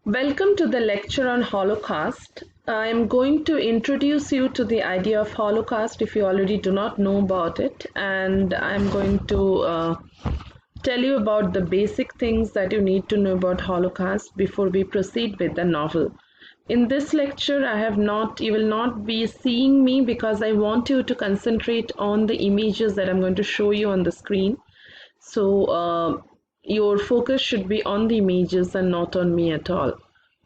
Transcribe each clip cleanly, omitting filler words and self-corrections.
Welcome to the lecture on Holocaust. I am going to introduce you to the idea of Holocaust if you already do not know about it, and I'm going to tell you about the basic things that you need to know about Holocaust before we proceed with the novel. In this lecture, you will not be seeing me because I want you to concentrate on the images that I'm going to show you on the screen. So your focus should be on the images and not on me at all.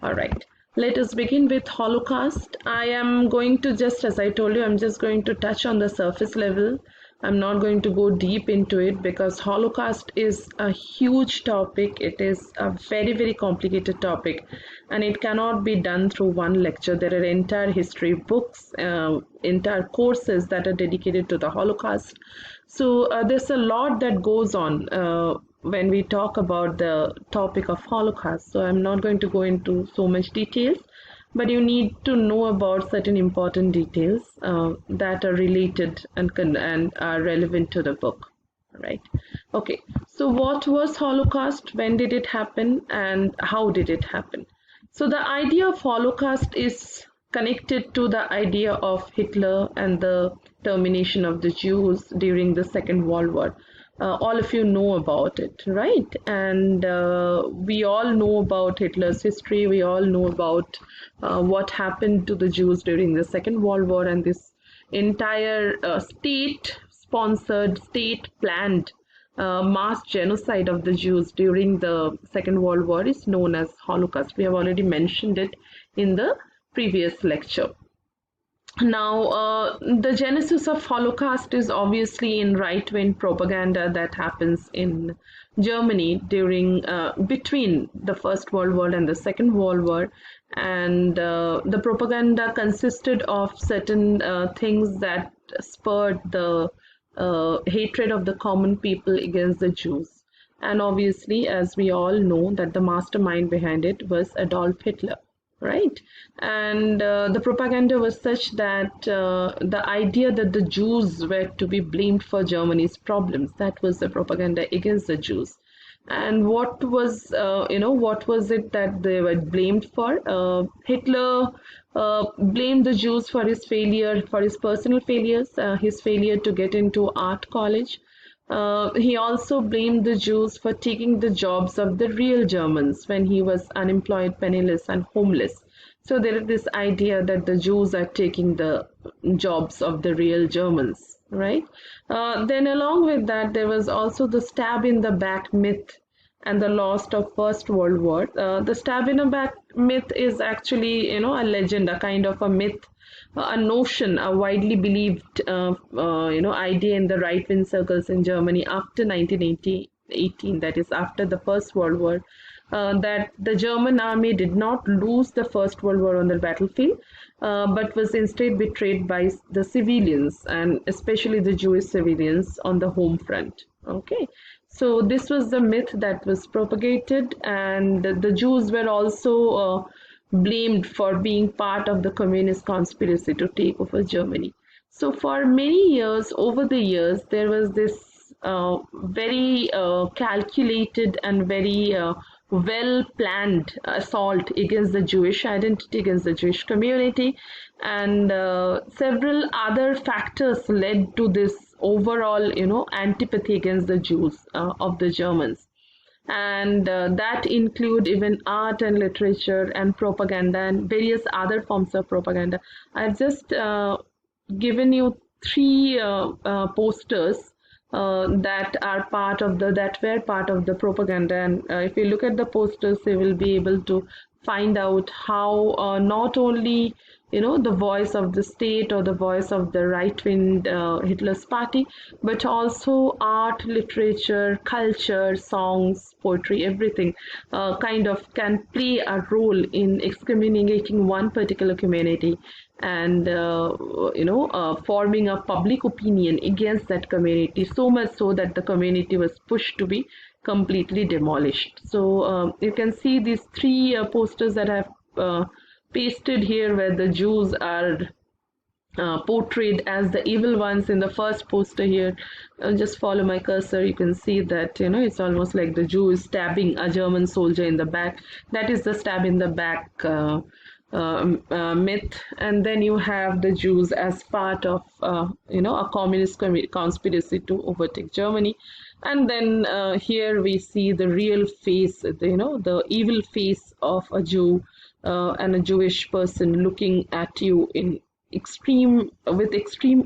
All right, let us begin with Holocaust. I am going to just, as I told you, I'm just going to touch on the surface level. I'm not going to go deep into it because Holocaust is a huge topic. It is a very, very complicated topic and it cannot be done through one lecture. There are entire history books, entire courses that are dedicated to the Holocaust. So there's a lot that goes on when we talk about the topic of Holocaust. So I'm not going to go into so much details, but you need to know about certain important details that are related and are relevant to the book. Right? Okay. So what was Holocaust? When did it happen? And how did it happen? So the idea of Holocaust is connected to the idea of Hitler and the termination of the Jews during the Second World War. All of you know about it, right? And we all know about Hitler's history. We all know about what happened to the Jews during the Second World War, and this entire state-sponsored, state-planned mass genocide of the Jews during the Second World War is known as Holocaust. We have already mentioned it in the previous lecture. Now, the genesis of Holocaust is obviously in right-wing propaganda that happens in Germany during between the First World War and the Second World War, and the propaganda consisted of certain things that spurred the hatred of the common people against the Jews. And obviously, as we all know, that the mastermind behind it was Adolf Hitler, right? And the propaganda was such that the idea that the Jews were to be blamed for Germany's problems, that was the propaganda against the Jews. And what was, what was it that they were blamed for? Hitler blamed the Jews for his failure, for his personal failures, his failure to get into art college. He also blamed the Jews for taking the jobs of the real Germans when he was unemployed, penniless, and homeless. So there is this idea that the Jews are taking the jobs of the real Germans, right? Then along with that, there was also the stab in the back myth and the loss of First World War. The stab in the back myth is actually, a legend, a kind of a myth, a notion, a widely believed, idea in the right-wing circles in Germany after 1918, that is after the First World War, that the German army did not lose the First World War on the battlefield, but was instead betrayed by the civilians, and especially the Jewish civilians on the home front. Okay, so this was the myth that was propagated, and the Jews were also blamed for being part of the communist conspiracy to take over Germany. So for many years, over the years, there was this very calculated and very well-planned assault against the Jewish identity, against the Jewish community, and several other factors led to this overall, antipathy against the Jews of the Germans. And that include even art and literature and propaganda and various other forms of propaganda. I've just given you three posters that were part of the propaganda, and if you look at the posters, you will be able to find out how not only the voice of the state or the voice of the right-wing Hitler's party, but also art, literature, culture, songs, poetry, everything kind of can play a role in excommunicating one particular community and forming a public opinion against that community, so much so that the community was pushed to be completely demolished. So you can see these three posters that I've pasted here, where the Jews are portrayed as the evil ones in the first poster here. Just follow my cursor, you can see that, you know, it's almost like the Jew is stabbing a German soldier in the back. That is the stab in the back myth. And then you have the Jews as part of, you know, a communist conspiracy to overtake Germany. And then here we see the real face, you know, the evil face of a Jew and a Jewish person looking at you in extreme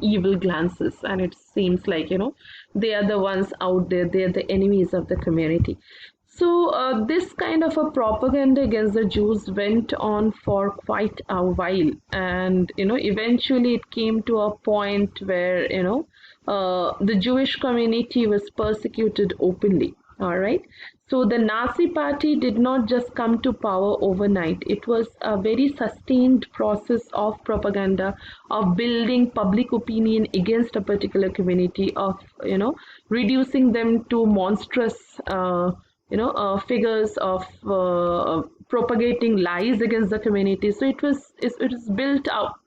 evil glances, and it seems like, you know, they are the ones out there, they are the enemies of the community. So this kind of a propaganda against the Jews went on for quite a while, and, you know, eventually it came to a point where, you know, the Jewish community was persecuted openly. All right. So the Nazi party did not just come to power overnight. It was a very sustained process of propaganda, of building public opinion against a particular community, of, you know, reducing them to monstrous, figures, of propagating lies against the community. So it was built up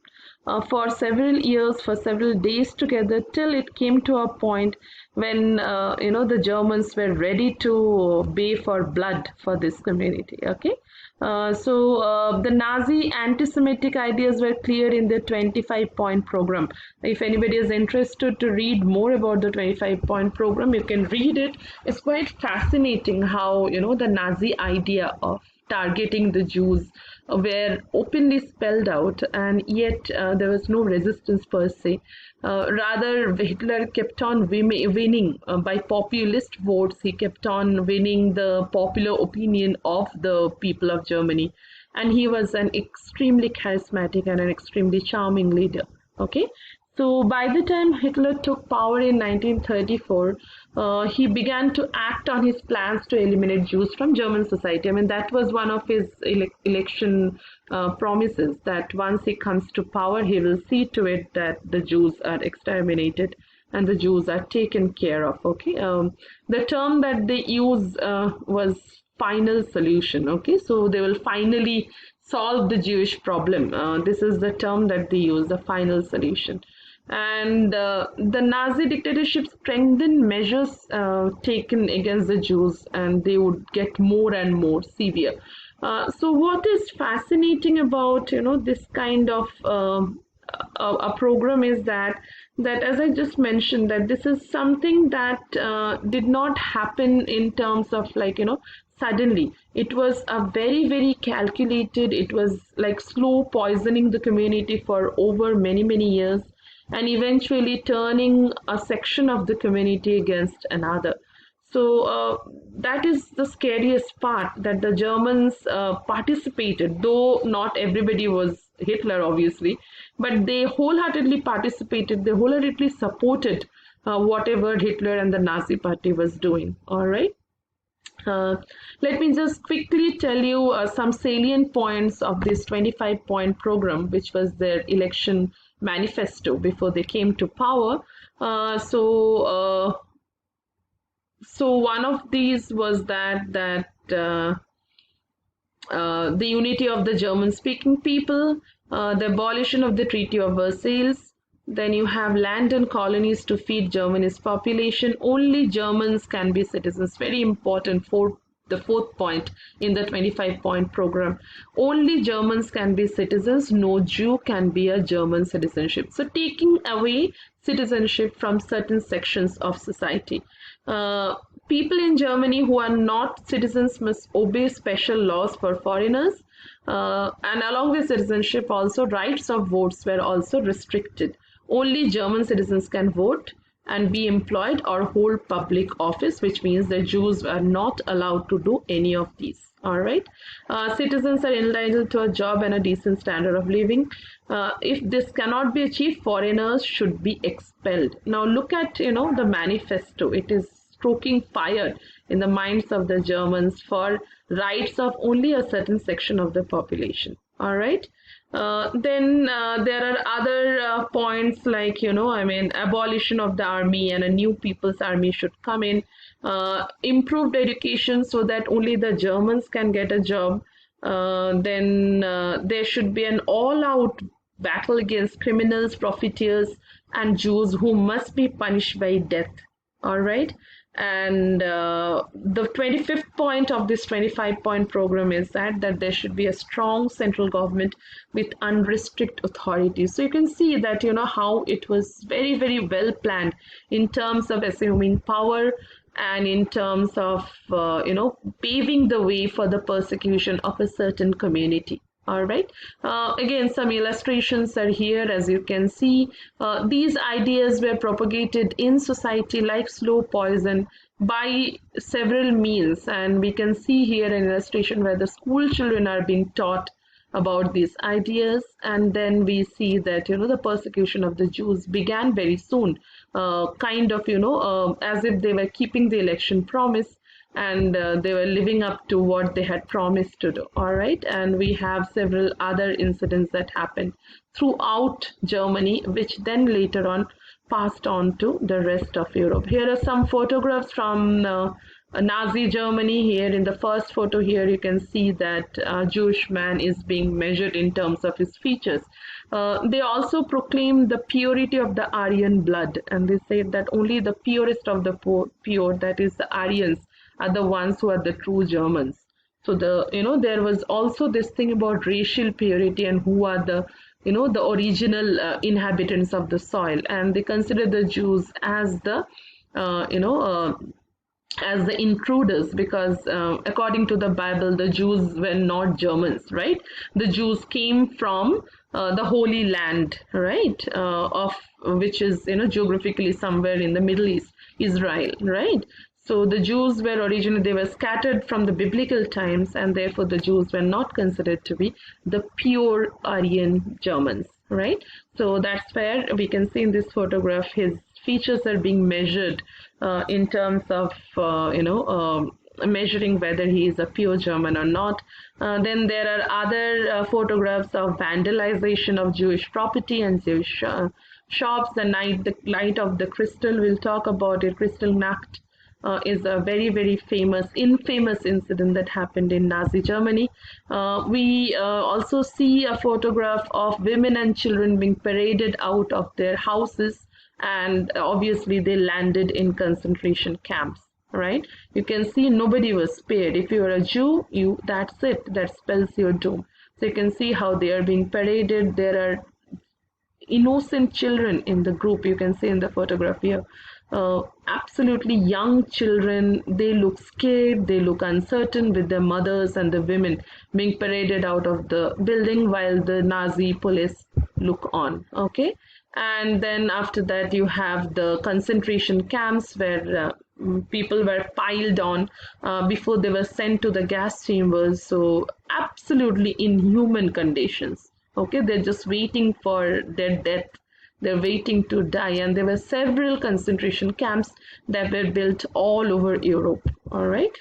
for several years, for several days together, till it came to a point when, you know, the Germans were ready to pay for blood for this community. Okay, the Nazi anti-Semitic ideas were clear in the 25-point program. If anybody is interested to read more about the 25-point program, you can read it. It's quite fascinating how, you know, the Nazi idea of targeting the Jews were openly spelled out, and yet there was no resistance per se. Rather, Hitler kept on winning by populist votes. He kept on winning the popular opinion of the people of Germany, and he was an extremely charismatic and an extremely charming leader. Okay, so by the time Hitler took power in 1934, he began to act on his plans to eliminate Jews from German society. I mean, that was one of his election promises, that once he comes to power, he will see to it that the Jews are exterminated and the Jews are taken care of. Okay, the term that they use was final solution. Okay, so they will finally solve the Jewish problem. This is the term that they use, the final solution. And the Nazi dictatorship strengthened measures taken against the Jews, and they would get more and more severe. So what is fascinating about, you know, this kind of a program is that as I just mentioned, that this is something that did not happen in terms of, like, you know, suddenly. It was a very calculated, it was like slow poisoning the community for over many years, and eventually turning a section of the community against another. So that is the scariest part, that the Germans participated, though not everybody was Hitler, obviously, but they wholeheartedly participated, they wholeheartedly supported whatever Hitler and the Nazi party was doing. All right. Let me just quickly tell you some salient points of this 25-point program, which was their election manifesto before they came to power. So one of these was that the unity of the German-speaking people, the abolition of the Treaty of Versailles. Then you have land and colonies to feed Germany's population. Only Germans can be citizens. Very important for the fourth point in the 25-point program. Only Germans can be citizens. No Jew can be a German citizenship. So taking away citizenship from certain sections of society. People in Germany who are not citizens must obey special laws for foreigners. And along with citizenship, also rights of votes were also restricted. Only German citizens can vote and be employed or hold public office, which means that Jews are not allowed to do any of these. All right. Citizens are entitled to a job and a decent standard of living. If this cannot be achieved, foreigners should be expelled. Now look at, you know, the manifesto. It is stoking fire in the minds of the Germans for rights of only a certain section of the population. All right. Then there are other points like, you know, I mean, abolition of the army and a new people's army should come in, improved education so that only the Germans can get a job. Then there should be an all-out battle against criminals, profiteers, and Jews who must be punished by death. All right. And the 25th point of this 25-point program is that there should be a strong central government with unrestricted authority. So you can see that, how it was very, very well planned in terms of assuming power and in terms of, paving the way for the persecution of a certain community. All right. Again, some illustrations are here. As you can see, these ideas were propagated in society like slow poison by several means. And we can see here an illustration where the school children are being taught about these ideas. And then we see that, the persecution of the Jews began very soon, kind of, as if they were keeping the election promise, and they were living up to what they had promised to do. All right. And we have several other incidents that happened throughout Germany, which then later on passed on to the rest of Europe. Here are some photographs from Nazi Germany. Here in the first photo here, you can see that a Jewish man is being measured in terms of his features. They also proclaim the purity of the Aryan blood, and they say that only the purest of the pure, that is the Aryans, are the ones who are the true Germans. So there was also this thing about racial purity and who are the original inhabitants of the soil, and they consider the Jews as the as the intruders, because according to the Bible, the Jews were not Germans, right? The Jews came from the Holy Land, right, of which is geographically somewhere in the Middle East, Israel, right? So the Jews were originally, they were scattered from the biblical times, and therefore the Jews were not considered to be the pure Aryan Germans, right? So that's where we can see in this photograph his features are being measured in terms of, measuring whether he is a pure German or not. Then there are other photographs of vandalization of Jewish property and Jewish shops. The night of the crystal, we'll talk about it. Kristallnacht is a very, very infamous incident that happened in Nazi Germany. We also see a photograph of women and children being paraded out of their houses, and obviously they landed in concentration camps, right? You can see nobody was spared. If you're a Jew, that's it, that spells your doom. So you can see how they are being paraded. There are innocent children in the group. You can see in the photograph here, absolutely young children. They look scared, they look uncertain, with their mothers and the women being paraded out of the building while the Nazi police look on. Okay. And then after that, you have the concentration camps where people were piled on before they were sent to the gas chambers. So absolutely inhuman conditions. Okay, they're just waiting for their death. They're waiting to die. And there were several concentration camps that were built all over Europe. All right.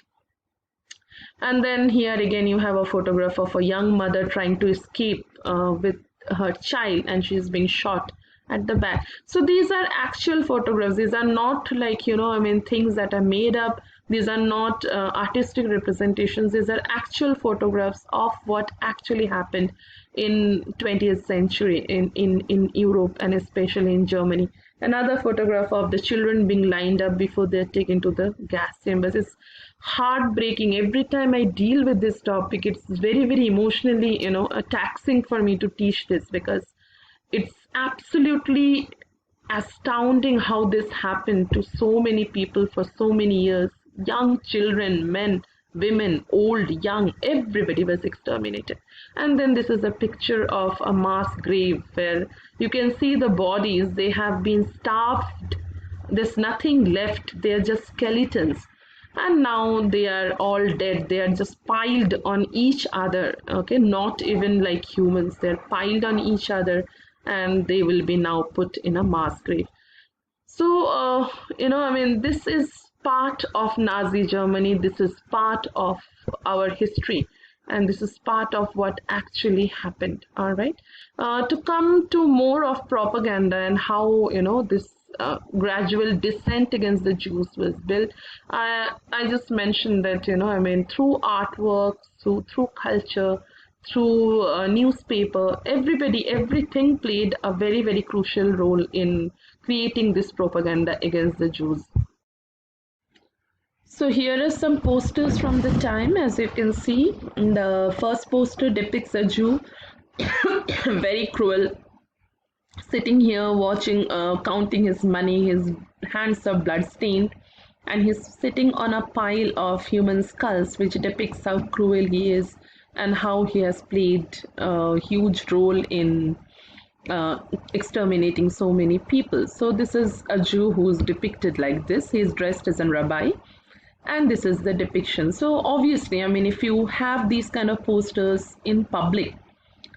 And then here again, you have a photograph of a young mother trying to escape with her child, and she's being shot at the back. So these are actual photographs. These are not like, things that are made up. These are not artistic representations. These are actual photographs of what actually happened in 20th century in Europe, and especially in Germany. Another photograph of the children being lined up before they're taken to the gas chambers. It's heartbreaking. Every time I deal with this topic, it's very, very emotionally, taxing for me to teach this, because it's absolutely astounding how this happened to so many people for so many years. Young children, men, women, old, young, everybody was exterminated. And then this is a picture of a mass grave where you can see the bodies. They have been starved. There's nothing left. They are just skeletons. And now they are all dead. They are just piled on each other. Okay, not even like humans. They're piled on each other, and they will be now put in a mass grave. So, this is part of Nazi Germany. This is part of our history, and this is part of what actually happened. All right. To come to more of propaganda and how, this gradual dissent against the Jews was built, I just mentioned that, through artwork, through culture, through a newspaper, everything played a very, very crucial role in creating this propaganda against the Jews. So here are some posters from the time. As you can see, the first poster depicts a Jew, very cruel, sitting here watching, counting his money. His hands are bloodstained, and he's sitting on a pile of human skulls, which depicts how cruel he is and how he has played a huge role in uh, exterminating so many people. So this is a Jew who's depicted like this. He's dressed as a rabbi, and this is the depiction. So obviously, I mean, if you have these kind of posters in public,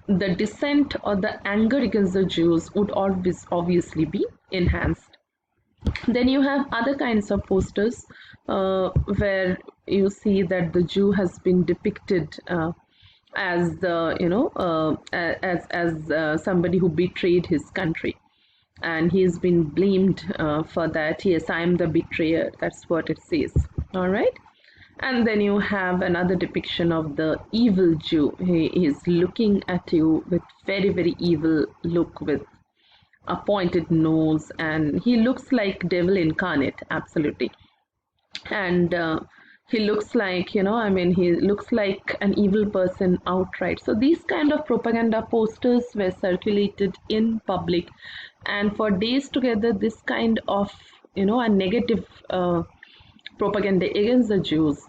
the dissent or the anger against the Jews would always obviously be enhanced. Then you have other kinds of posters where you see that the Jew has been depicted as the as somebody who betrayed his country, and he's been blamed for that. Yes, I am the betrayer. That's what it says. All right. And then you have another depiction of the evil Jew. He is looking at you with very, very evil look, with a pointed nose, and he looks like devil incarnate, absolutely. And he looks like, I mean, he looks like an evil person outright. So these kind of propaganda posters were circulated in public, and for days together, this kind of, a negative propaganda against the Jews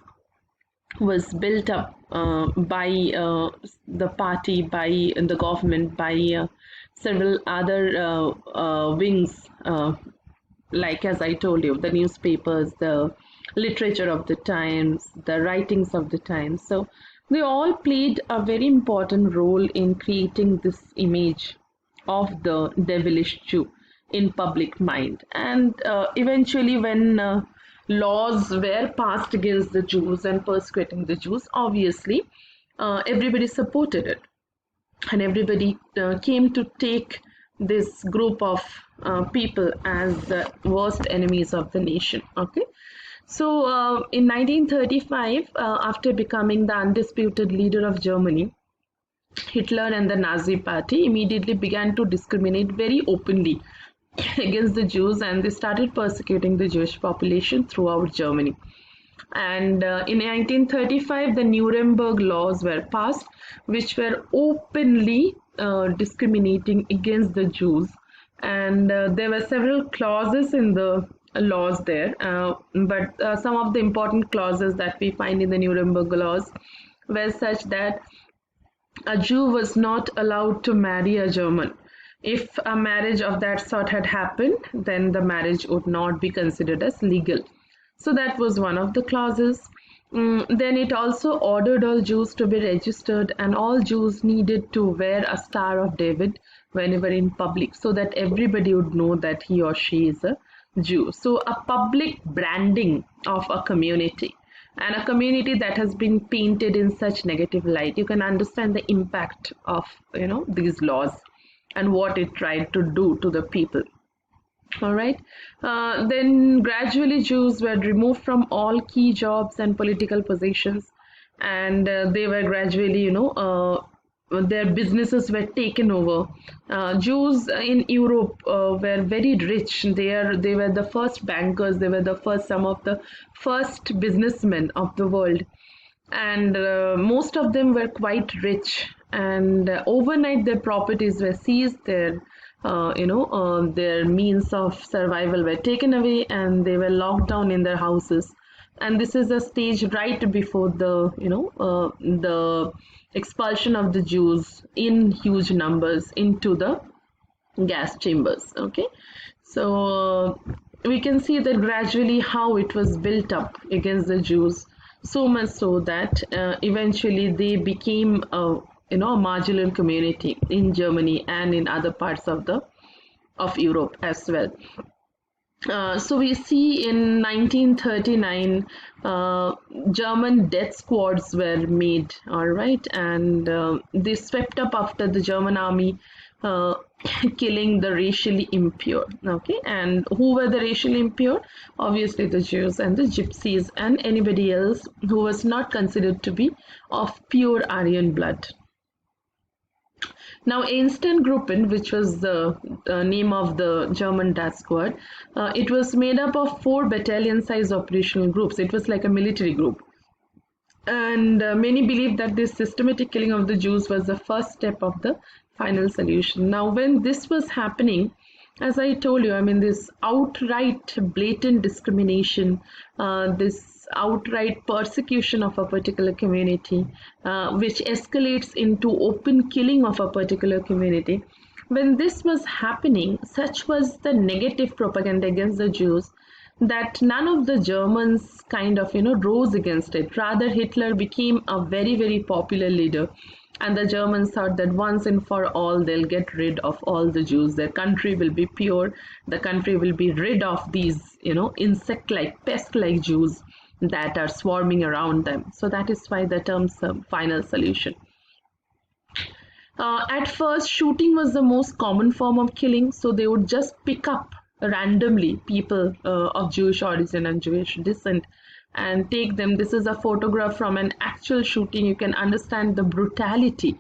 was built up by the party, by the government, by several other wings, like as I told you, the newspapers, the literature of the times, the writings of the times. So they all played a very important role in creating this image of the devilish Jew in public mind. And eventually, when laws were passed against the Jews and persecuting the Jews, obviously everybody supported it, and everybody came to take this group of people as the worst enemies of the nation. Okay, so in 1935, after becoming the undisputed leader of Germany, Hitler and the Nazi party immediately began to discriminate very openly against the Jews, and they started persecuting the Jewish population throughout Germany. And in 1935, the Nuremberg laws were passed, which were openly discriminating against the Jews. And there were several clauses in the laws there, but some of the important clauses that we find in the Nuremberg laws were such that a Jew was not allowed to marry a German. If a marriage of that sort had happened, then the marriage would not be considered as legal. So that was one of the clauses. Then it also ordered all Jews to be registered, and all Jews needed to wear a Star of David whenever in public, so that everybody would know that he or she is a Jew. So a public branding of a community, and a community that has been painted in such negative light, you can understand the impact of these laws and what it tried to do to the people. All right. Then gradually Jews were removed from all key jobs and political positions, and they were gradually, their businesses were taken over. Jews in Europe were very rich. They were the first bankers. They were some of the first businessmen of the world, and most of them were quite rich. And overnight, their properties were seized. Their means of survival were taken away, and they were locked down in their houses. And this is a stage right before the expulsion of the Jews in huge numbers into the gas chambers. Okay, so we can see that gradually how it was built up against the Jews, so much so that eventually they became a marginal community in Germany and in other parts of Europe as well. So we see in 1939, German death squads were made, all right, and they swept up after the German army, killing the racially impure. Okay, and who were the racially impure? Obviously the Jews and the Gypsies and anybody else who was not considered to be of pure Aryan blood. Now, Einsatzgruppen, which was the name of the German death squad, it was made up of 4 battalion-size operational groups. It was like a military group. And many believe that this systematic killing of the Jews was the first step of the final solution. Now, when this was happening, as I told you, I mean, this outright blatant discrimination, this outright persecution of a particular community, which escalates into open killing of a particular community. When this was happening, such was the negative propaganda against the Jews that none of the Germans kind of, rose against it. Rather, Hitler became a very, very popular leader. And the Germans thought that once and for all, they'll get rid of all the Jews. Their country will be pure. The country will be rid of these, insect-like, pest-like Jews that are swarming around them. So that is why the term final solution. At first, shooting was the most common form of killing. So they would just pick up randomly people of Jewish origin and Jewish descent and take them. This is a photograph from an actual shooting. You can understand the brutality.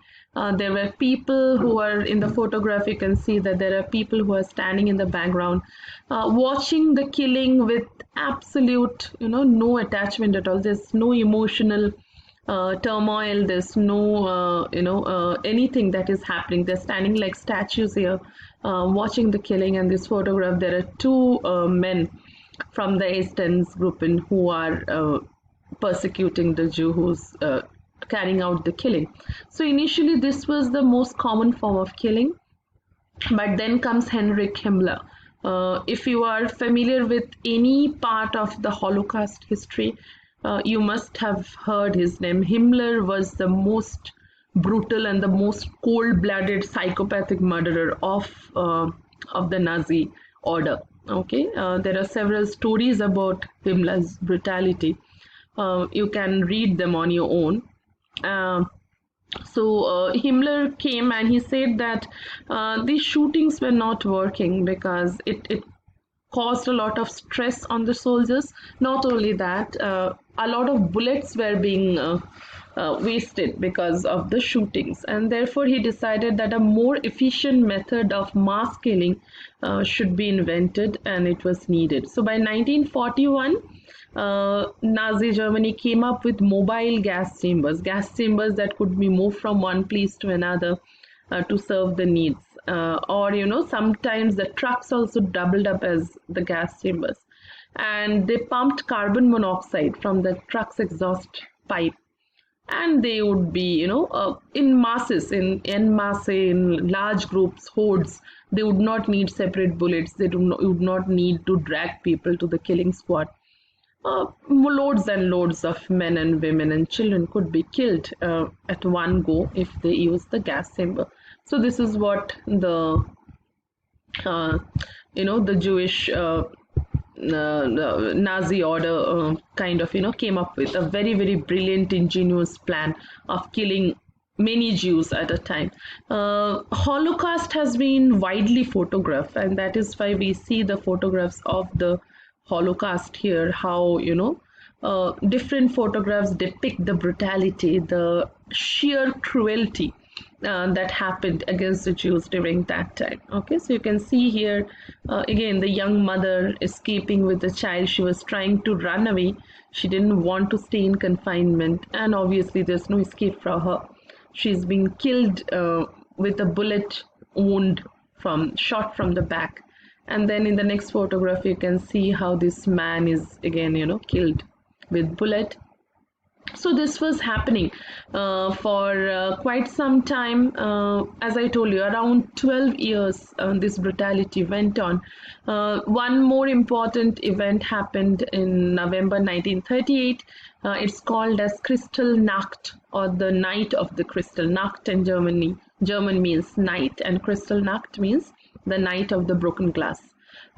There were people who are in the photograph. You can see that there are people who are standing in the background watching the killing with absolute, no attachment at all. There's no emotional turmoil. There's no, anything that is happening. They're standing like statues here watching the killing. And this photograph, there are 2 men from the Einsatzgruppen who are persecuting the Jew who's carrying out the killing. So initially this was the most common form of killing, but then comes Heinrich Himmler. If you are familiar with any part of the Holocaust history, you must have heard his name. Himmler was the most brutal and the most cold-blooded psychopathic murderer of the Nazi order. Okay, there are several stories about Himmler's brutality. You can read them on your own. So Himmler came and he said that these shootings were not working because it caused a lot of stress on the soldiers. Not only that, a lot of bullets were being wasted because of the shootings, and therefore he decided that a more efficient method of mass killing should be invented, and it was needed. So by 1941, Nazi Germany came up with mobile gas chambers that could be moved from one place to another to serve the needs. Or sometimes the trucks also doubled up as the gas chambers, and they pumped carbon monoxide from the truck's exhaust pipe, and they would be in masses, in masse, in large groups, hordes. They would not need separate bullets. They would not need to drag people to the killing squad. Loads and loads of men and women and children could be killed at one go if they use the gas chamber. So this is what the the Jewish Nazi order kind of came up with a very, very brilliant, ingenious plan of killing many Jews at a time. Holocaust has been widely photographed, and that is why we see the photographs of the Holocaust here, how different photographs depict the brutality, the sheer cruelty that happened against the Jews during that time. Okay, so you can see here again the young mother escaping with the child. She was trying to run away. She didn't want to stay in confinement, and obviously there's no escape for her. She's been killed with a bullet wound shot from the back. And then in the next photograph, you can see how this man is again, killed with bullet. So this was happening for quite some time. As I told you, around 12 years, this brutality went on. One more important event happened in November 1938. It's called as Kristallnacht, or the Night of the Crystal. Nacht in German means night, and Kristallnacht means the night of the broken glass.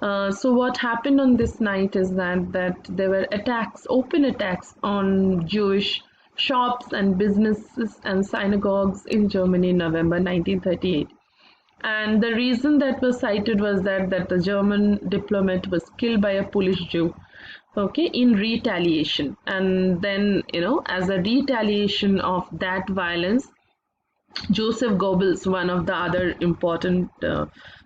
So what happened on this night is that there were attacks, open attacks on Jewish shops and businesses and synagogues in Germany in November 1938. And the reason that was cited was that the German diplomat was killed by a Polish Jew, okay, in retaliation. And then, as a retaliation of that violence, Joseph Goebbels, one of the other important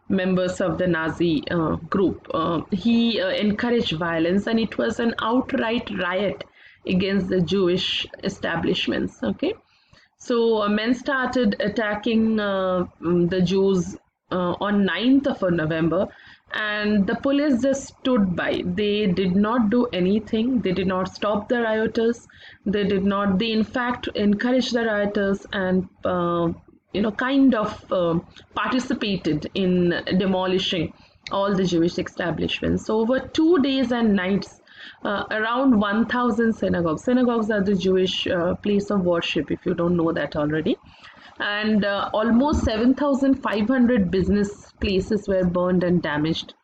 members of the Nazi group, he encouraged violence, and it was an outright riot against the Jewish establishments. Okay, so men started attacking the Jews on 9th of November, and the police just stood by. They did not do anything. They did not stop the rioters. They did not. They in fact encouraged the rioters and kind of participated in demolishing all the Jewish establishments. So over 2 days and nights, around 1,000 synagogues. Synagogues are the Jewish place of worship, if you don't know that already. And almost 7,500 business places were burned and damaged.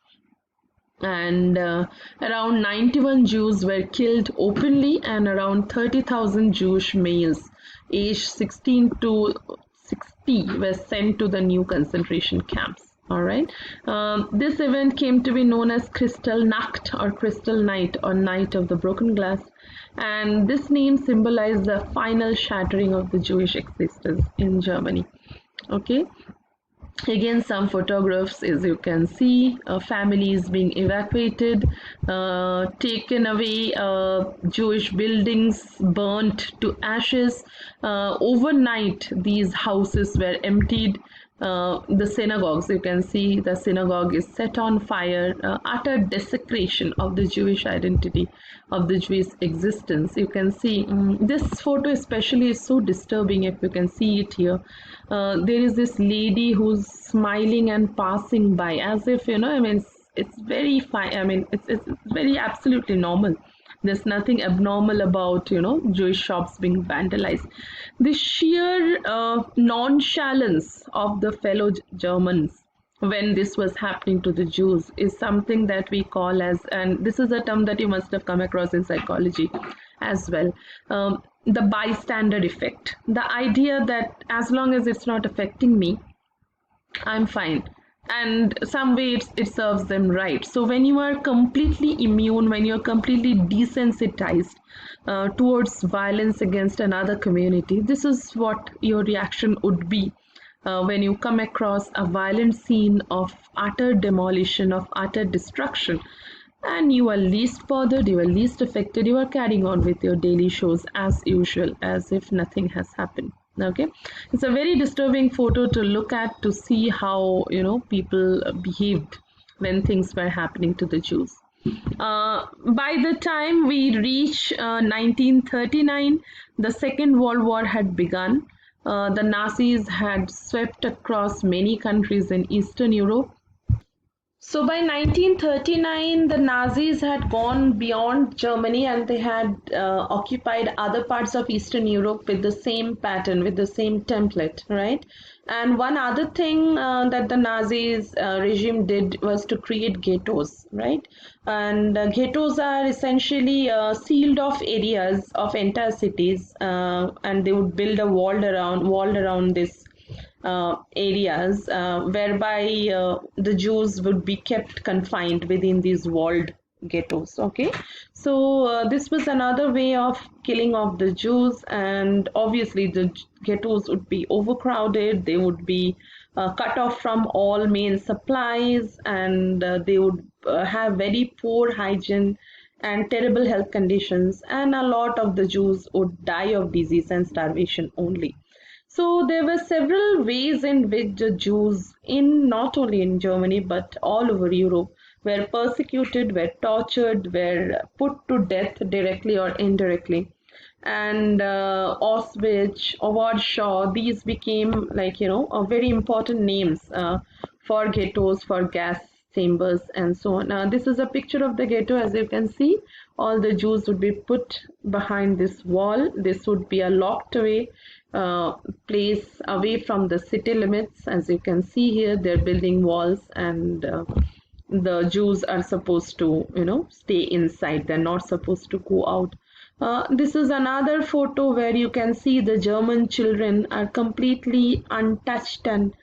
And around 91 Jews were killed openly, and around 30,000 Jewish males aged 16 to 60 were sent to the new concentration camps. All right. This event came to be known as Kristallnacht or Crystal Night or Night of the Broken Glass, and this name symbolized the final shattering of the Jewish existence in Germany. Okay. Again, some photographs, as you can see, families being evacuated, taken away, Jewish buildings burnt to ashes. Overnight, these houses were emptied. The synagogues, you can see the synagogue is set on fire, utter desecration of the Jewish identity, of the Jewish existence. You can see this photo especially is so disturbing. If you can see it here, there is this lady who's smiling and passing by as if, I mean, it's very fine. I mean, it's very absolutely normal. There's nothing abnormal about, Jewish shops being vandalized. The sheer nonchalance of the fellow Germans when this was happening to the Jews is something that we call as, and this is a term that you must have come across in psychology as well, the bystander effect. The idea that as long as it's not affecting me, I'm fine. And some way it serves them right. So when you are completely immune, when you're completely desensitized towards violence against another community, this is what your reaction would be when you come across a violent scene of utter demolition, of utter destruction, and you are least bothered, you are least affected, you are carrying on with your daily shows as usual, as if nothing has happened. Okay, it's a very disturbing photo to look at, to see how people behaved when things were happening to the Jews. By the time we reach 1939, the Second World War had begun. The Nazis had swept across many countries in Eastern Europe. So by 1939, the Nazis had gone beyond Germany, and they had occupied other parts of Eastern Europe with the same pattern, with the same template, right? And one other thing that the Nazis regime did was to create ghettos, right? And ghettos are essentially sealed off areas of entire cities, and they would build a wall around this areas whereby the Jews would be kept confined within these walled ghettos. Okay, so this was another way of killing off the Jews, and obviously the ghettos would be overcrowded, they would be cut off from all main supplies, and they would have very poor hygiene and terrible health conditions, and a lot of the Jews would die of disease and starvation only. So there were several ways in which the Jews, in not only in Germany but all over Europe, were persecuted, were tortured, were put to death directly or indirectly. And Auschwitz, Warsaw, these became very important names for ghettos, for gas chambers, and so on. Now, this is a picture of the ghetto. As you can see, all the Jews would be put behind this wall. This would be a locked away place away from the city limits. As you can see here, they're building walls, and the Jews are supposed to, stay inside. They're not supposed to go out. This is another photo where you can see the German children are completely untouched and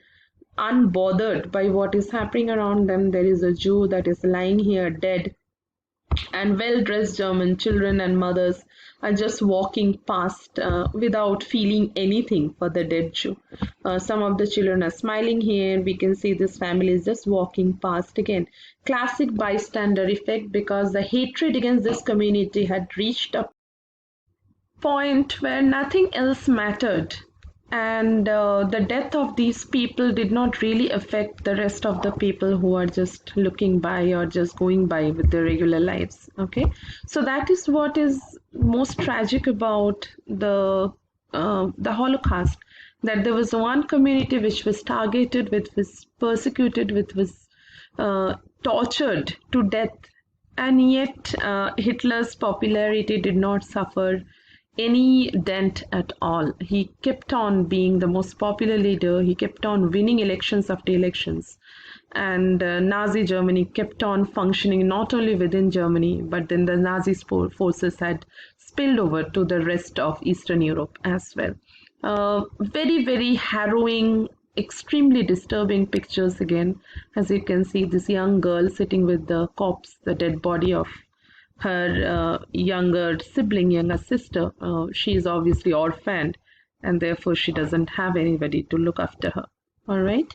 unbothered by what is happening around them. There is a Jew that is lying here dead, and well-dressed German children and mothers are just walking past without feeling anything for the dead Jew. Some of the children are smiling here. We can see this family is just walking past again. Classic bystander effect, because the hatred against this community had reached a point where nothing else mattered, and the death of these people did not really affect the rest of the people who are just looking by or just going by with their regular lives. Okay, so that is what is most tragic about the Holocaust, that there was one community which was targeted, which was persecuted, which was tortured to death, and yet Hitler's popularity did not suffer any dent at all. He kept on being the most popular leader. He kept on winning elections after elections. And Nazi Germany kept on functioning not only within Germany, but then the Nazi forces had spilled over to the rest of Eastern Europe as well. Very, very harrowing, extremely disturbing pictures again. As you can see, this young girl sitting with the corpse, the dead body of her younger sibling, younger sister. She is obviously orphaned, and therefore she doesn't have anybody to look after her. All right.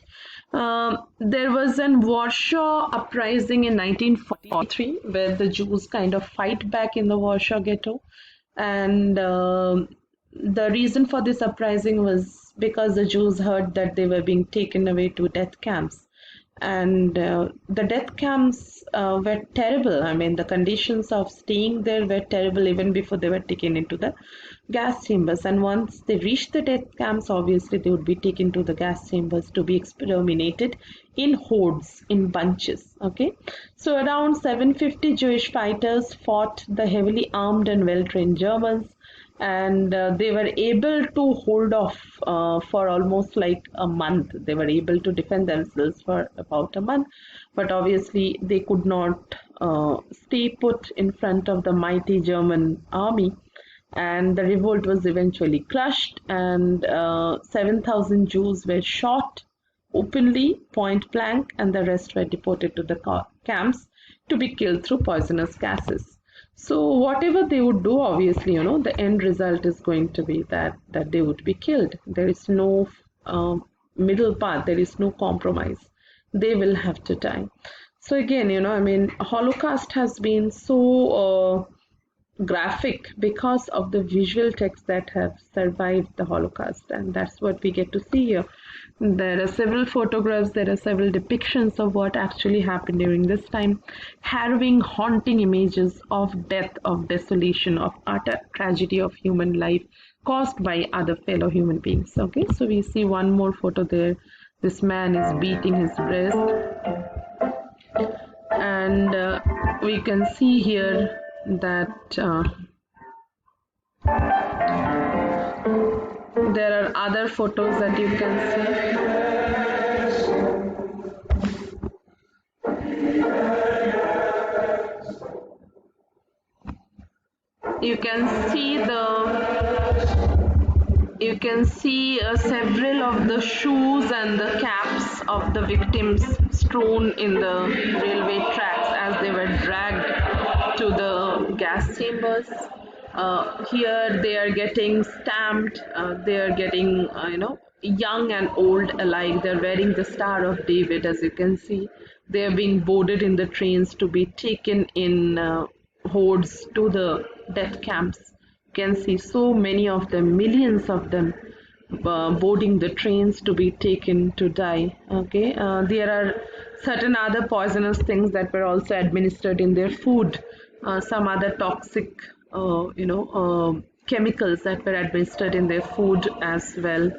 There was an Warsaw uprising in 1943 where the Jews kind of fight back in the Warsaw ghetto, and the reason for this uprising was because the Jews heard that they were being taken away to death camps. And the death camps were terrible. I mean, the conditions of staying there were terrible even before they were taken into the gas chambers. And once they reached the death camps, obviously they would be taken to the gas chambers to be exterminated in hordes, in bunches. Okay, so around 750 Jewish fighters fought the heavily armed and well-trained Germans, and they were able to hold off for almost like a month. They were able to defend themselves for about a month, but obviously they could not stay put in front of the mighty German army, and the revolt was eventually crushed, and 7,000 Jews were shot openly, point blank, and the rest were deported to the camps to be killed through poisonous gases. So whatever they would do, obviously, the end result is going to be that they would be killed. There is no middle path. There is no compromise. They will have to die. So again, I mean, Holocaust has been so graphic because of the visual texts that have survived the Holocaust, and that's what we get to see here. There are several photographs, there are several depictions of what actually happened during this time. Harrowing, haunting images of death, of desolation, of utter tragedy of human life caused by other fellow human beings. Okay, so we see one more photo there. This man is beating his breast, and we can see here that there are other photos that you can see. You can see several of the shoes and the caps of the victims strewn in the railway tracks as they were dragged to the gas chambers. Here they are getting stamped, they are getting, young and old alike. They're wearing the Star of David, as you can see. They are being boarded in the trains to be taken in hordes to the death camps. You can see so many of them, millions of them, boarding the trains to be taken to die. Okay, there are certain other poisonous things that were also administered in their food. Some other toxic chemicals that were administered in their food as well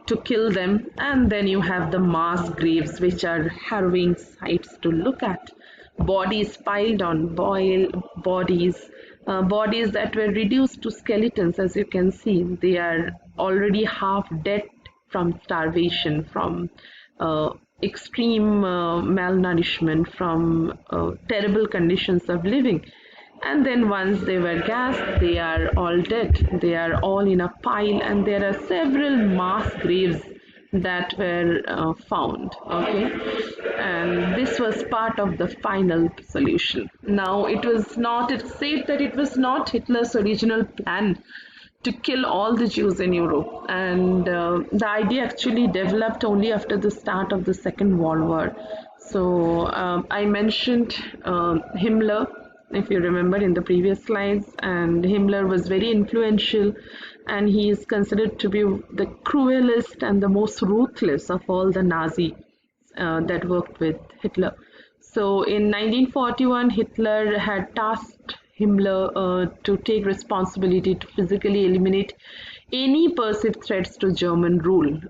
to kill them. And then you have the mass graves, which are harrowing sights to look at. Bodies piled on bodies that were reduced to skeletons. As you can see, they are already half dead from starvation, from extreme malnourishment, from terrible conditions of living. And then once they were gassed, they are all dead. They are all in a pile, and there are several mass graves that were found. Okay, and this was part of the final solution. Now, it was not, it's said that it was not Hitler's original plan to kill all the Jews in Europe, and the idea actually developed only after the start of the Second World War. So I mentioned Himmler, if you remember in the previous slides, and Himmler was very influential, and he is considered to be the cruelest and the most ruthless of all the Nazi that worked with Hitler. So in 1941, Hitler had tasked Himmler to take responsibility to physically eliminate any perceived threats to German rule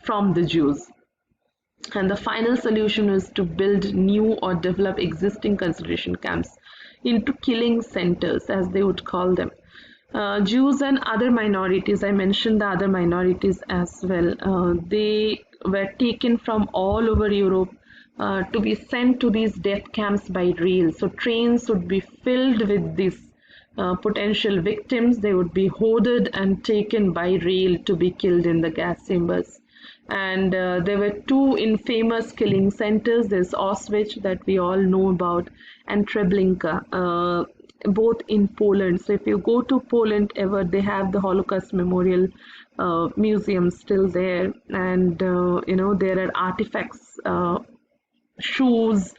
from the Jews. And the final solution was to build new or develop existing concentration camps into killing centers, as they would call them. Jews and other minorities, I mentioned the other minorities as well, they were taken from all over Europe to be sent to these death camps by rail. So trains would be filled with these potential victims. They would be hoarded and taken by rail to be killed in the gas chambers. And there were two infamous killing centers. There's Auschwitz, that we all know about, and Treblinka, both in Poland. So if you go to Poland ever, they have the Holocaust Memorial Museum still there, and there are artifacts, shoes,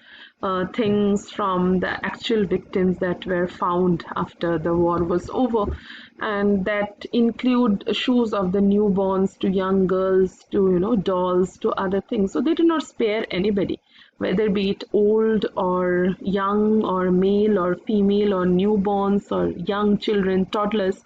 things from the actual victims that were found after the war was over, and that include shoes of the newborns to young girls to dolls to other things. So they did not spare anybody, whether be it old or young or male or female or newborns or young children, toddlers.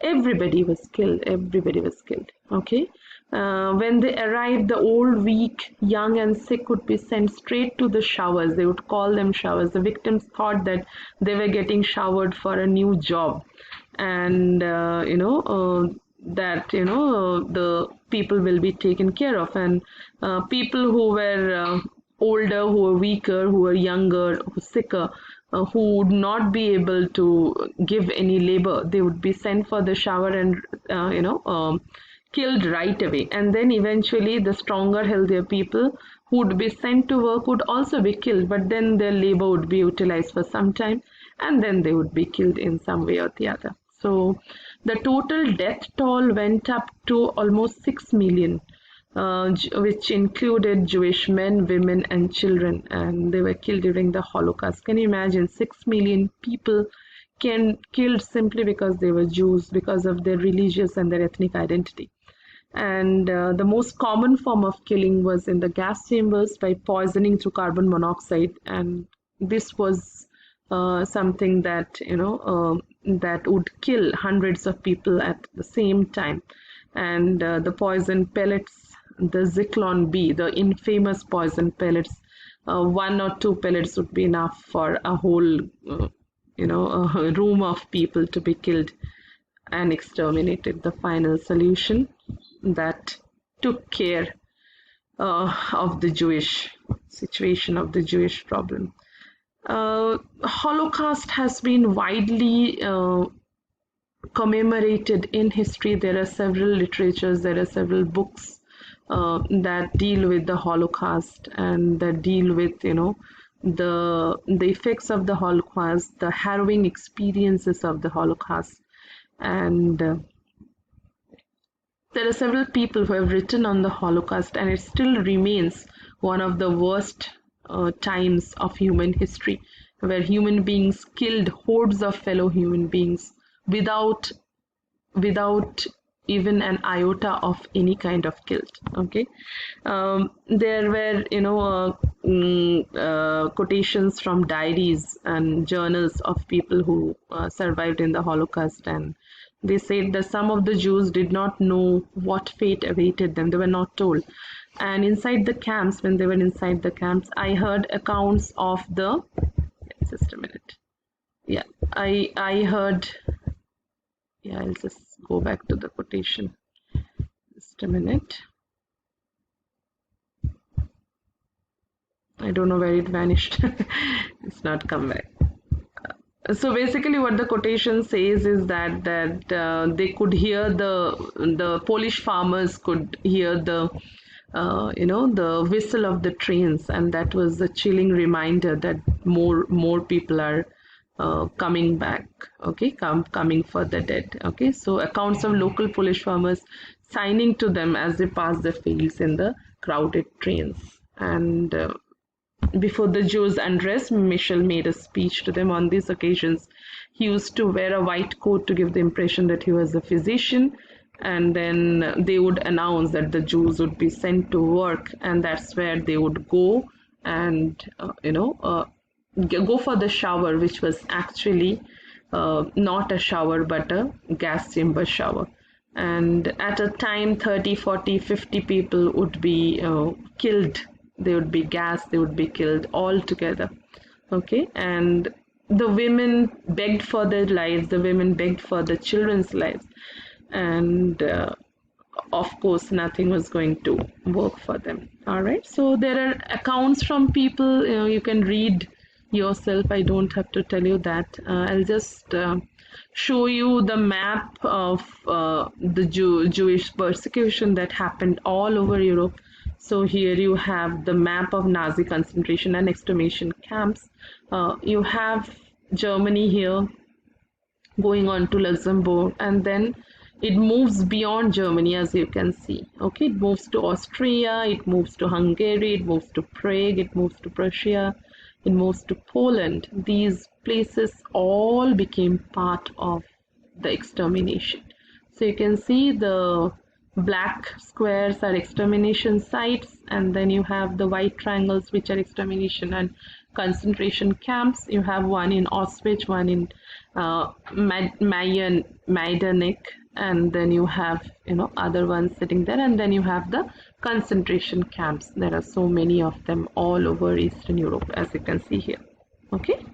Everybody was killed. Everybody was killed. Okay. When they arrived, the old, weak, young, and sick would be sent straight to the showers. They would call them showers. The victims thought that they were getting showered for a new job, and the people will be taken care of. And people who were older, who were weaker, who were younger, who were sicker, who would not be able to give any labor, they would be sent for the shower and killed right away. And then eventually the stronger, healthier people who would be sent to work would also be killed, but then their labor would be utilized for some time, and then they would be killed in some way or the other. So the total death toll went up to almost 6 million, which included Jewish men, women, and children, and they were killed during the Holocaust. Can you imagine 6 million people killed simply because they were Jews, because of their religious and their ethnic identity? And the most common form of killing was in the gas chambers by poisoning through carbon monoxide, and this was something that that would kill hundreds of people at the same time. And the poison pellets, the Zyklon B, the infamous poison pellets, 1 or 2 pellets would be enough for a whole a room of people to be killed and exterminated. The final solution that took care of the Jewish situation, of the Jewish problem. Holocaust has been widely commemorated in history. There are several literatures, there are several books that deal with the Holocaust and that deal with the effects of the Holocaust, the harrowing experiences of the Holocaust. And there are several people who have written on the Holocaust, and it still remains one of the worst times of human history, where human beings killed hordes of fellow human beings without even an iota of any kind of guilt. Okay, there were quotations from diaries and journals of people who survived in the Holocaust, and they said that some of the Jews did not know what fate awaited them. They were not told. And inside the camps, when they were inside the camps, I heard accounts of the, just a minute. Yeah, I heard, yeah, I'll just go back to the quotation. Just a minute. I don't know where it vanished. It's not come back. So basically, what the quotation says is that they could hear the Polish farmers could hear the the whistle of the trains, and that was a chilling reminder that more people are coming back. Okay, coming for the dead. Okay, so accounts of local Polish farmers signing to them as they pass the fields in the crowded trains. And before the Jews' unrest, Michel made a speech to them on these occasions. He used to wear a white coat to give the impression that he was a physician, and then they would announce that the Jews would be sent to work, and that's where they would go and go for the shower, which was actually not a shower but a gas chamber shower. And at a time, 30, 40, 50 people would be killed. They would be gassed, they would be killed all together. Okay, and the women begged for their lives, the women begged for the children's lives, and of course nothing was going to work for them. All right, so there are accounts from people, you can read yourself. I don't have to tell you that. I'll just show you the map of the Jewish persecution that happened all over Europe. So here you have the map of Nazi concentration and extermination camps. You have Germany here going on to Luxembourg, and then it moves beyond Germany, as you can see. Okay, it moves to Austria, it moves to Hungary, it moves to Prague, it moves to Prussia, it moves to Poland. These places all became part of the extermination. So you can see the black squares are extermination sites, and then you have the white triangles which are extermination and concentration camps. You have one in Auschwitz, one in Majdanek, and then you have other ones sitting there, and then you have the concentration camps. There are so many of them all over Eastern Europe, as you can see here. Okay,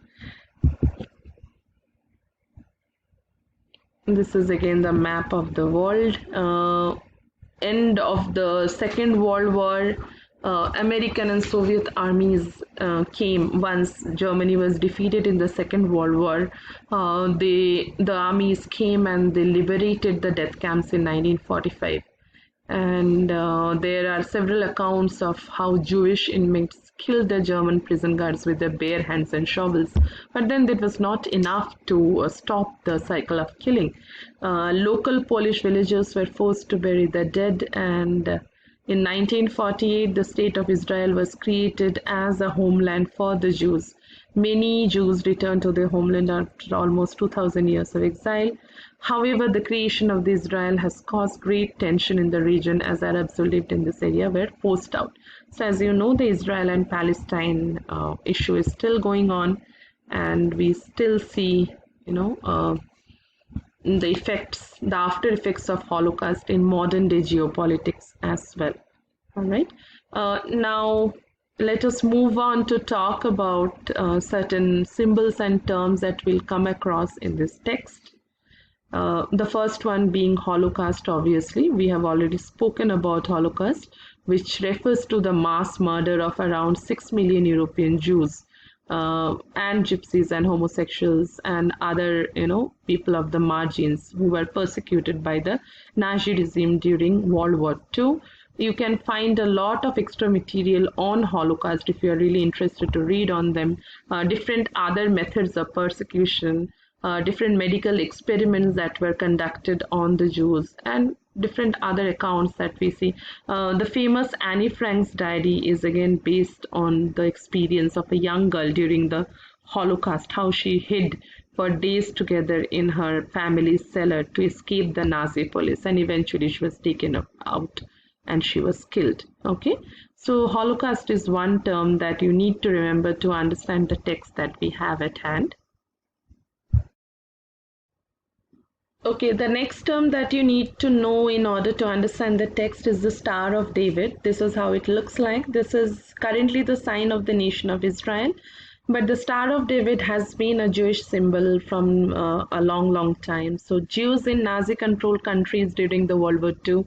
this is again the map of the world. End of the Second World War, American and Soviet armies came once Germany was defeated in the Second World War. The armies came and they liberated the death camps in 1945. And there are several accounts of how Jewish inmates killed the German prison guards with their bare hands and shovels. But then that was not enough to stop the cycle of killing. Local Polish villagers were forced to bury the dead, and in 1948 the State of Israel was created as a homeland for the Jews. Many Jews returned to their homeland after almost 2,000 years of exile. However, the creation of the Israel has caused great tension in the region, as Arabs who lived in this area were forced out. So as you know, the Israel and Palestine issue is still going on, and we still see, the effects, the after effects of Holocaust in modern day geopolitics as well. All right. Now, let us move on to talk about certain symbols and terms that we'll come across in this text. The first one being Holocaust. Obviously, we have already spoken about Holocaust, which refers to the mass murder of around 6 million European Jews and Gypsies and homosexuals and other, people of the margins who were persecuted by the Nazi regime during World War II. You can find a lot of extra material on Holocaust if you are really interested to read on them, different other methods of persecution, different medical experiments that were conducted on the Jews, and different other accounts that we see. The famous Annie Frank's diary is again based on the experience of a young girl during the Holocaust, how she hid for days together in her family's cellar to escape the Nazi police, and eventually she was taken out and she was killed. Okay, so Holocaust is one term that you need to remember to understand the text that we have at hand. Okay, the next term that you need to know in order to understand the text is the Star of David. This is how it looks like. This is currently the sign of the nation of Israel. But the Star of David has been a Jewish symbol from a long time. So Jews in Nazi-controlled countries during the World War II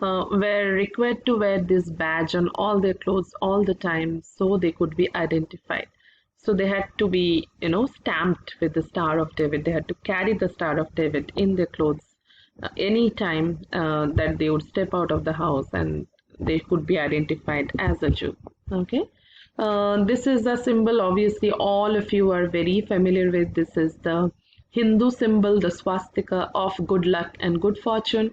were required to wear this badge on all their clothes all the time so they could be identified. So they had to be, stamped with the Star of David. They had to carry the Star of David in their clothes any time that they would step out of the house, and they could be identified as a Jew. Okay. This is a symbol, obviously all of you are very familiar with. This is the Hindu symbol, the swastika of good luck and good fortune.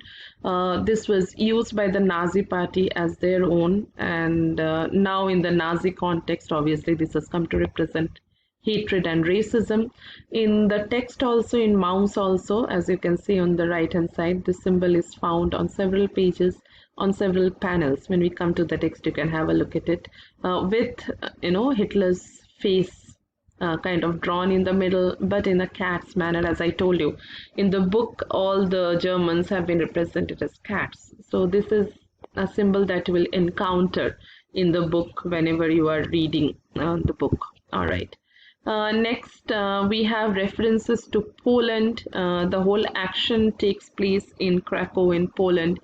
This was used by the Nazi party as their own, and now in the Nazi context, obviously this has come to represent hatred and racism. In the text also, in Maus also, as you can see on the right hand side, this symbol is found on several pages, on several panels. When we come to the text, you can have a look at it with Hitler's face kind of drawn in the middle, but in a cat's manner. As I told you, in the book all the Germans have been represented as cats, so this is a symbol that you will encounter in the book whenever you are reading the book. All right. Next, we have references to Poland. The whole action takes place in Krakow in Poland.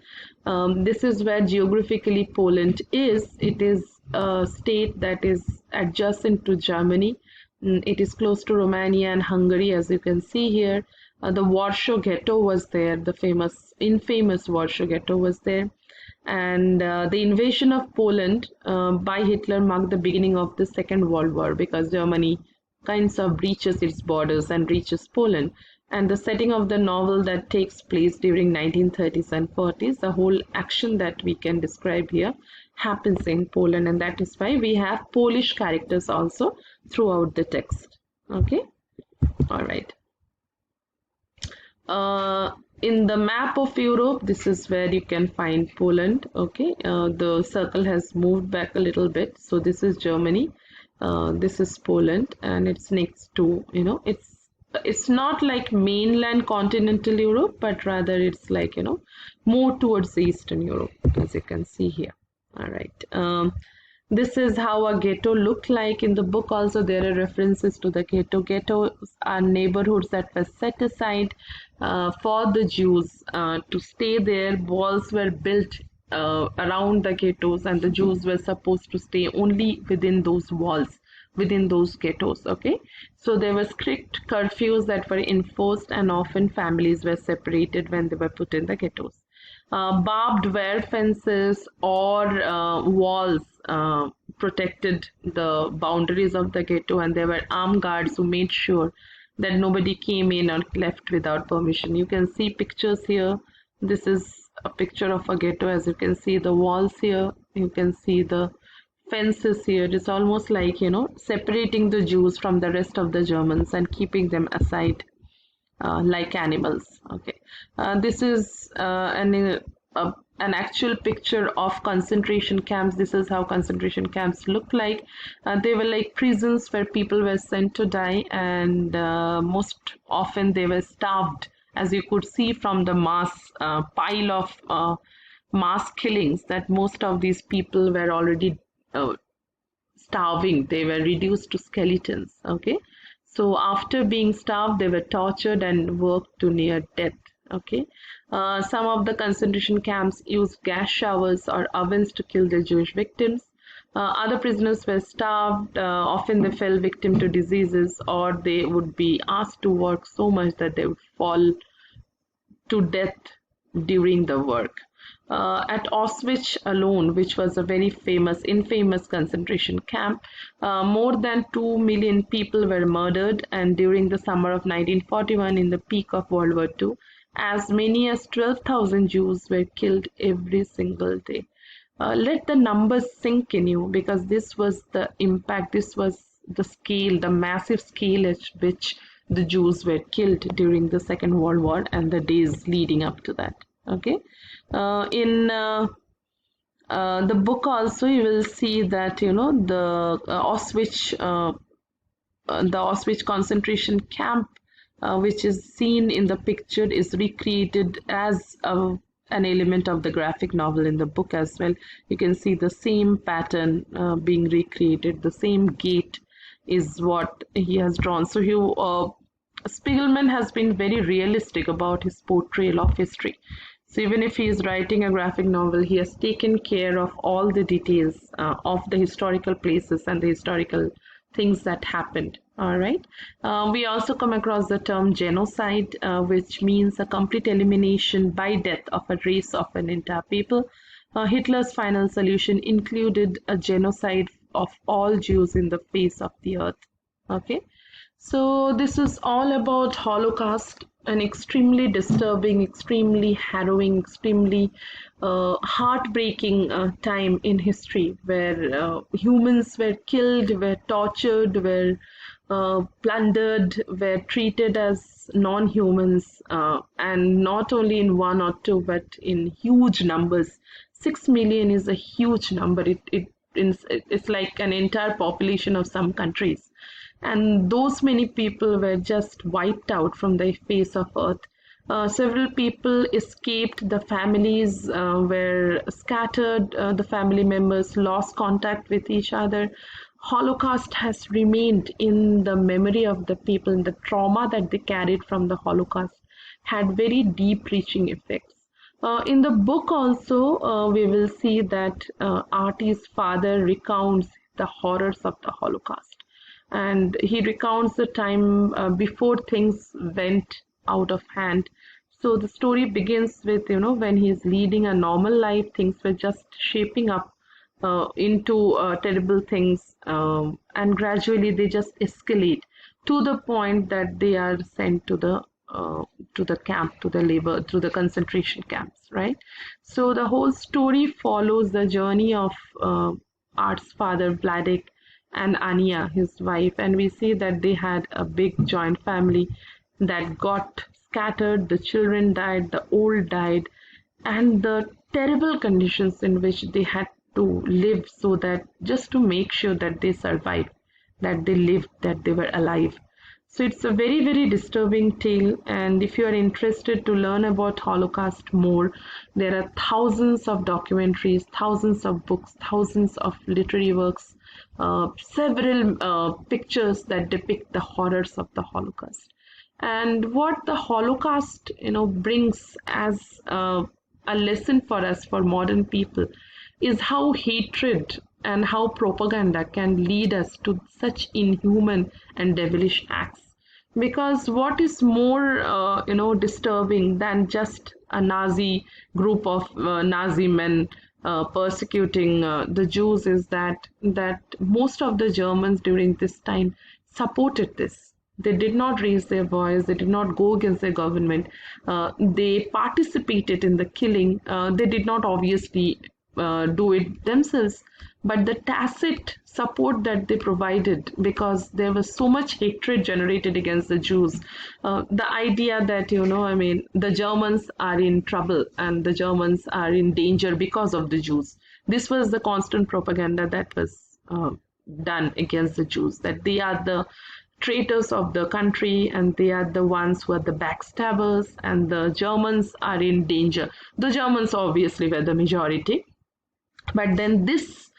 This is where geographically Poland is. It is a state that is adjacent to Germany. It is close to Romania and Hungary, as you can see here. The Warsaw Ghetto was there. The infamous Warsaw Ghetto was there. And the invasion of Poland by Hitler marked the beginning of the Second World War, because Germany kinds of breaches its borders and reaches Poland. And the setting of the novel that takes place during 1930s and 40s, the whole action that we can describe here happens in Poland, and that is why we have Polish characters also throughout the text. Okay, all right. In the map of Europe, this is where you can find Poland. Okay, the circle has moved back a little bit, so this is Germany. This is Poland, and it's next to, it's not like mainland continental Europe, but rather it's like, more towards Eastern Europe, as you can see here. All right. This is how a ghetto looked like. In the book also there are references to the ghetto. Ghettos are neighborhoods that were set aside for the Jews to stay there. Walls were built around the ghettos, and the Jews were supposed to stay only within those walls, within those ghettos. Okay, so there were strict curfews that were enforced, and often families were separated when they were put in the ghettos. Barbed wire fences or walls protected the boundaries of the ghetto, and there were armed guards who made sure that nobody came in or left without permission. You can see pictures here. This is a picture of a ghetto. As you can see the walls here, you can see the fences here. It's almost like, separating the Jews from the rest of the Germans and keeping them aside like animals. Okay, this is an actual picture of concentration camps. This is how concentration camps look like. They were like prisons where people were sent to die, and most often they were starved, as you could see from the mass pile of mass killings, that most of these people were already starving. They were reduced to skeletons. Okay, so after being starved, they were tortured and worked to near death. Okay, some of the concentration camps used gas showers or ovens to kill their Jewish victims. Other prisoners were starved. Often they fell victim to diseases, or they would be asked to work so much that they would fall to death during the work. At Auschwitz alone, which was a very infamous concentration camp, more than 2 million people were murdered, and during the summer of 1941, in the peak of World War II, as many as 12,000 Jews were killed every single day. Let the numbers sink in you, because this was the impact, this was the scale, the massive scale at which the Jews were killed during the Second World War and the days leading up to that. Okay, in the book also you will see that the Auschwitz concentration camp, which is seen in the picture, is recreated as an element of the graphic novel in the book as well. You can see the same pattern being recreated. The same gate is what he has drawn. So Spiegelman has been very realistic about his portrayal of history. So even if he is writing a graphic novel, he has taken care of all the details of the historical places and the historical things that happened. All right. We also come across the term genocide, which means a complete elimination by death of a race of an entire people. Hitler's final solution included a genocide of all Jews in the face of the earth. Okay. So this is all about Holocaust, an extremely disturbing, extremely harrowing, extremely heartbreaking time in history where humans were killed, were tortured, were plundered, were treated as non-humans, and not only in one or two, but in huge numbers. 6 million is a huge number. It's like an entire population of some countries. And those many people were just wiped out from the face of earth. Several people escaped, the families were scattered, the family members lost contact with each other. Holocaust has remained in the memory of the people, and the trauma that they carried from the Holocaust had very deep reaching effects. In the book also, we will see that Artie's father recounts the horrors of the Holocaust, and he recounts the time before things went out of hand. So the story begins with, when he's leading a normal life, things were just shaping up into terrible things, and gradually they just escalate to the point that they are sent to the camp, to the concentration camps, right? So the whole story follows the journey of Art's father, Vladek, and Ania, his wife, and we see that they had a big joint family that got scattered. The children died, the old died, and the terrible conditions in which they had to live, so that just to make sure that they survived, that they lived, that they were alive. So it's a very, very disturbing tale, and if you are interested to learn about Holocaust more, there are thousands of documentaries, thousands of books, thousands of literary works, several pictures that depict the horrors of the Holocaust. And what the Holocaust, brings as a lesson for us, for modern people, is how hatred and how propaganda can lead us to such inhuman and devilish acts. Because what is more, disturbing than just a Nazi group of Nazi men persecuting the Jews is that most of the Germans during this time supported this. They did not raise their voice. They did not go against their government. They participated in the killing. They did not obviously do it themselves, but the tacit support that they provided, because there was so much hatred generated against the Jews. The idea that, the Germans are in trouble and the Germans are in danger because of the Jews. This was the constant propaganda that was done against the Jews, that they are the traitors of the country and they are the ones who are the backstabbers, and the Germans are in danger. The Germans obviously were the majority, but then this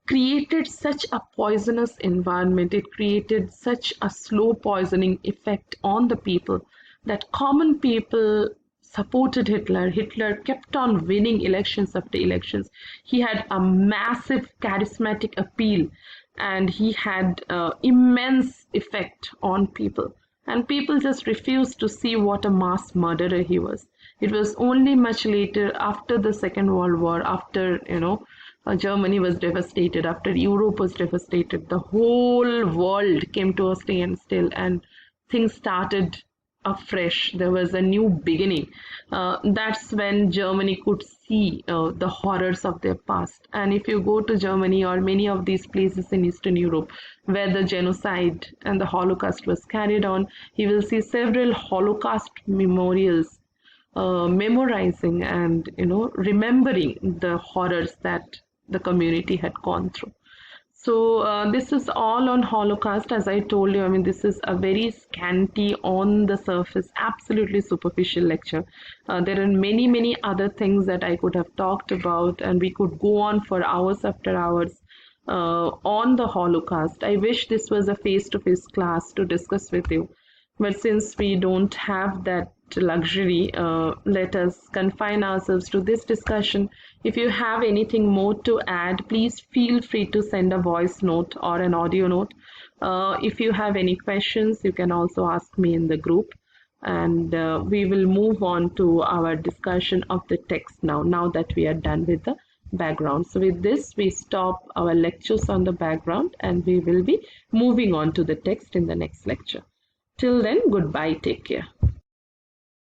created such a poisonous environment, it created such a slow poisoning effect on the people, that common people supported Hitler. Hitler kept on winning elections after elections. He had a massive charismatic appeal, and he had immense effect on people. And people just refused to see what a mass murderer he was. It was only much later, after the Second World War, after, Germany was devastated, after Europe was devastated, the whole world came to a standstill and things started afresh. There was a new beginning. That's when Germany could see the horrors of their past. And if you go to Germany or many of these places in Eastern Europe where the genocide and the Holocaust was carried on, you will see several Holocaust memorials memorizing and remembering the horrors that the community had gone through. So this is all on Holocaust. As I told you, this is a very scanty, on the surface, absolutely superficial lecture. There are many, many other things that I could have talked about, and we could go on for hours after hours on the Holocaust. I wish this was a face-to-face class to discuss with you. But since we don't have that luxury, let us confine ourselves to this discussion. If you have anything more to add, please feel free to send a voice note or an audio note. If you have any questions, you can also ask me in the group. And we will move on to our discussion of the text now that we are done with the background. So with this, we stop our lectures on the background and we will be moving on to the text in the next lecture. Till then, goodbye, take care.